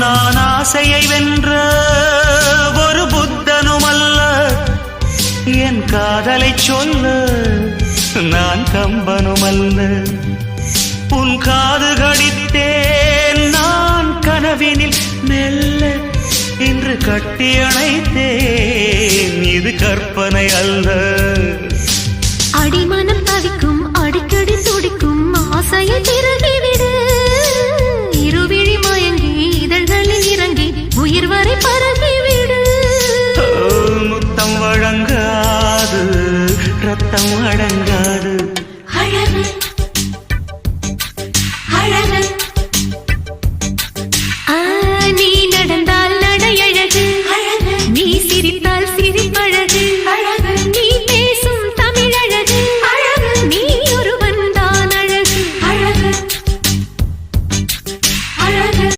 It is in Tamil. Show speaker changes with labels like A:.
A: நான் ஆசையை வென்ற ஒரு புத்தனுமல்ல, என் காதலை சொல்ல நான் கம்பனுமல்ல. உன் காது கடித்தேன் நான் கனவினில் மெல்ல, இன்று கட்டி அணைத்தேன் இது கற்பனை அல்ல.
B: அடிமனம் தவிக்கும் அடிக்கடி துடிக்கும் ஆசையை திறகிவிடு, இருவிழி மயங்கி இதழ்களில் இறங்கி உயிர் வரை பரவிவிடு.
A: முத்தம் வழங்காது ரத்தம் அடங்க